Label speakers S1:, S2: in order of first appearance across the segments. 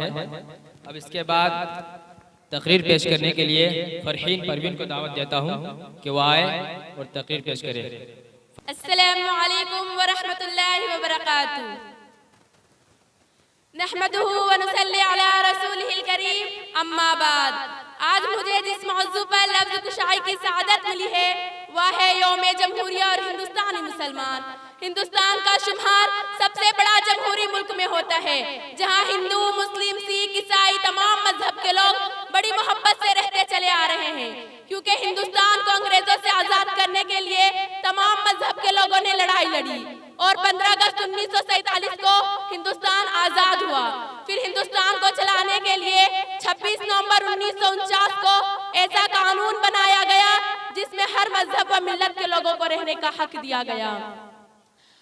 S1: है। अब इसके बाद तकरीर पेश करने के लिए फरहीन परवीन को दावत देता हूँ कि वो आए और तकरीर पेश करे।
S2: अस्सलामु अलैकुम व रहमतुल्लाहि व बरकातुहू। नहमदुहु व नुसल्ली अला रसूलिहिल करीम, अम्मा बाद। आज मुझे जिस मौजू पर लफ्ज़ कुशाई की सआदत मिली है वह है यौम जमहूरिया और हिंदुस्तानी मुसलमान। हिंदुस्तान का शुमार सबसे बड़ा जमहूरी मुल्क में होता है, जहाँ हिंदू, मुस्लिम, सिख, ईसाई तमाम मजहब के लोग बड़ी मोहब्बत से रहते चले आ रहे हैं, क्योंकि हिंदुस्तान को अंग्रेजों से आज़ाद करने के लिए तमाम मजहब के लोगों ने लड़ाई लड़ी और 15 अगस्त 1947 को हिंदुस्तान आज़ाद हुआ। फिर हिंदुस्तान को चलाने के लिए 26 नवंबर 1949 को ऐसा कानून बनाया गया जिसमें हर मजहब व मिल्लत के लोगों को रहने का हक दिया गया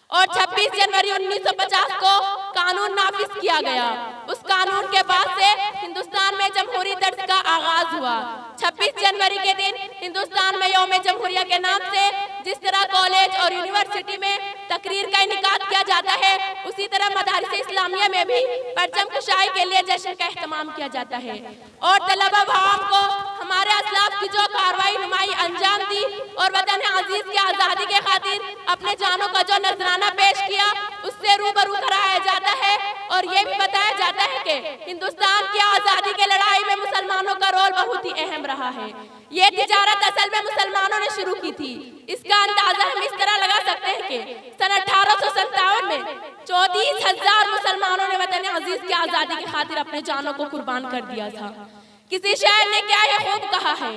S2: और 26 जनवरी 1950 को कानून नाफिज किया गया। उस कानून के बाद से हिंदुस्तान में जमहूरी दर्ज का आगाज हुआ। 26 जनवरी के दिन हिंदुस्तान में यौम जमहूरिया के नाम से जिस तरह कॉलेज और यूनिवर्सिटी में तकरीर का इनेकाद किया जाता है, उसी तरह मदारिस इस्लामिया में भी परचम कुशाई के लिए जश्न का एहतमाम किया जाता है। और तलबा भाम को हमारे असलाफ की जो कार्रवाई नुमाई अंजाम दी और वतन अजीज की आज़ादी के खातिर अपने जानों का जो नजराना पेश किया, उससे रूबरू कराया जाता है और ये भी बताया जाता है कि हिंदुस्तान की आज़ादी की लड़ाई में मुसलमानों का रोल बहुत ही अहम रहा है। ये तिजारत असल में मुसलमानों ने शुरू की थी। इसका अंदाजा हम इस तरह लगा सकते हैं कि सन 1857 में 34,000 मुसलमानों ने वतन अजीज की आज़ादी की खातिर अपने जानों को कुर्बान कर दिया था। किसी शायर ने क्या ये खूब कहा है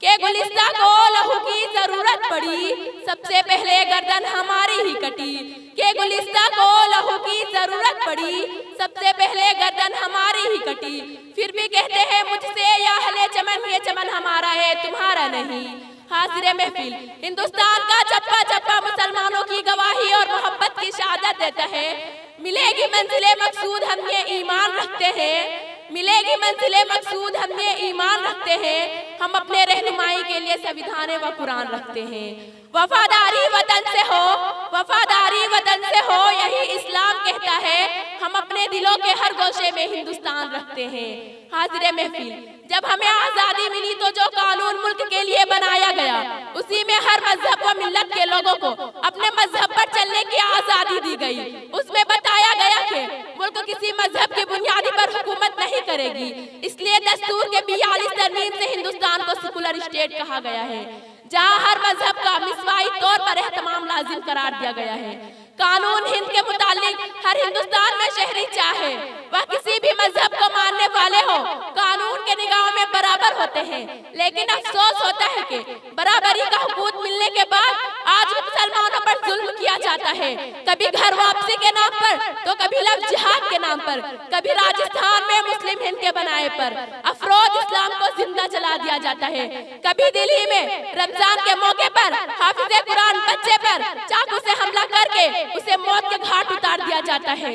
S2: कि गुलिस्ता को लहू की जरूरत पड़ी, सबसे पहले गर्दन हमारी ही कटी। के गुलिस्ता को लहू की जरूरत पड़ी, सबसे पहले गर्दन हमारी ही कटी। फिर भी कहते हैं मुझसे या अहले चमन, ये चमन हमारा है तुम्हारा नहीं। हाजिर महफिल, हिंदुस्तान का चप्पा चप्पा मुसलमानों की गवाही और मोहब्बत की शहादत देता है। मिलेगी मंजिले मकसूद हम ये ईमान रखते हैं, मिलेगी मंजिले मकसूद हम ये ईमान रखते हैं। हम अपने रहनुमाई के लिए संविधान व कुरान रखते हैं। वफादारी वतन से हो, वफादारी वतन से हो, यही इस्लाम कहता है। हम अपने दिलों के हर गोशे में हिंदुस्तान रखते हैं। हाजिर महफिल, जब हमें आज़ादी मिली तो जो कानून मुल्क के लिए बनाया गया, उसी में हर मजहब व मिल्लत के लोगों को अपने मजहब पर चलने की आज़ादी दी गई। उसमें बताया गया कि मुल्क किसी मजहब की बुनियादी पर हुकूमत नहीं करेगी, इसलिए दस्तूर के 42 तरमीम से हिंदुस्तान को सेकुलर स्टेट कहा गया है, जहाँ हर मजहब का मिसवाई तौर पर एहतमाम लाजिम करार दिया गया है। कानून हिंद के मुतालिक हर हिंदुस्तान में शहरी चाहे वह किसी भी मजहब को मानने वाले हो, कानून के निगाहों में बराबर होते हैं। लेकिन अफसोस होता है कि बराबरी का हुकूक मिलने के बाद आज मुसलमानों पर जुल्म किया जाता है, कभी घर वापसी के नाम पर तो कभी लव जिहाद के नाम पर, कभी राजस्थान में मुस्लिम हिंद के बनाए पर अफरोज इस्लाम को जिंदा जला दिया जाता है, कभी दिल्ली में रमजान के मौके पर हाफिज कुरान बच्चे पर चाकू से हमला करके उसे मौत के घाट उतार दिया जाता है।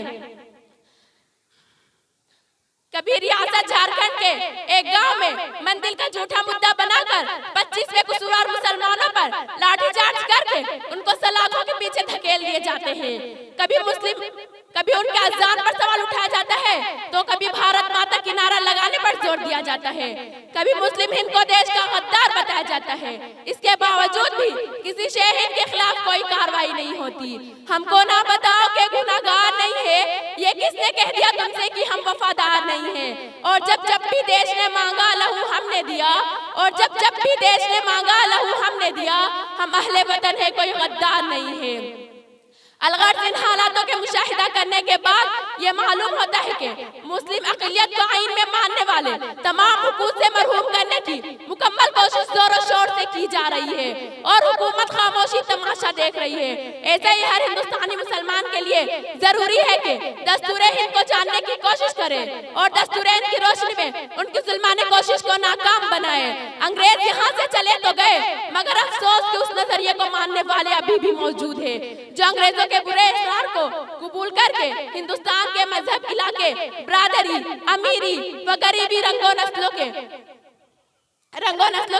S2: कभी रियासत झारखंड के एक गांव में मंदिर का झूठा मुद्दा बनाकर 25 बेकसूर मुसलमानों पर लाठीचार्ज करके उनको सलाखों के पीछे धकेल दिए जाते हैं। कभी उनके अज़ान पर सवाल उठाया जाता है तो कभी भारत माता की नारा लगाने पर जोर दिया जाता है, कभी मुस्लिम हिंद को देश का गद्दार बताया जाता है। इसके बावजूद भी किसी शहर के खिलाफ कोई कार्रवाई नहीं होती। हमको ना बताओ कि गुनाहगार नहीं है, ये किसने कह दिया तुमसे कि हम वफादार नहीं हैं? और जब भी देश ने मांगा लहू हमने दिया, और जब भी देश ने मांगा लहू हमने दिया। हम अहले वतन है, कोई गद्दार नहीं है। अलगर्ज इन हालातों के मुशाहिदा करने के बाद ये मालूम होता है कि मुस्लिम अक़लियत को आइन में मानने वाले तमाम हुकूक से महरूम करने की मुकम्मल कोशिश जोरों शोर से की जा रही है और हुकूमत खामोशी तमाशा देख रही है। ऐसे ही हर हिंदुस्तानी मुसलमान के लिए जरूरी है कि दस्तूर हिंद को जानने की कोशिश करे और दस्तूर हिंद की रोशनी में उनकी जुल्माने कोशिश को नाकाम बनाए। अंग्रेज यहाँ से चले तो गए, मगर अफसोस कि उस नजरिए को मानने वाले अभी भी मौजूद है, जो अंग्रेजों के बुरे इसरार को कबूल करके हिंदुस्तान के मजहब, इलाके, बरादरी, अमीरी व गरीबी रंगों नस्लों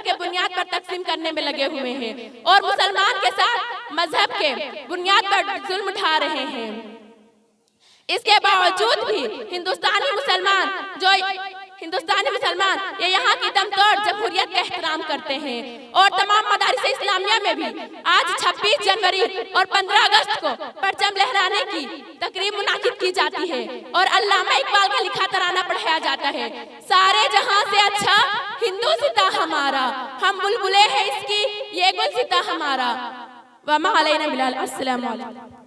S2: के बुनियाद पर तकसीम करने में लगे हुए हैं और मुसलमान के साथ मजहब के बुनियाद पर जुल्म ढा रहे हैं। इसके बावजूद भी हिंदुस्तानी मुसलमान ये यहाँ की दमतोड़ जमहूरियत का एहतराम करते हैं। और तमाम मदारिस इस्लामिया में भी आज 26 जनवरी और 15 अगस्त को परचम लहराने की तकरीब मुनाकिद की जाती है और अल्लामा इकबाल का लिखा तराना पढ़ाया जाता है, सारे जहां से अच्छा हिंदू सिता हमारा, हम बुलबुले हैं इसकी ये गुलसिता हमारा। वमा अलैना बिलाल। अस्सलामु अलैकुम।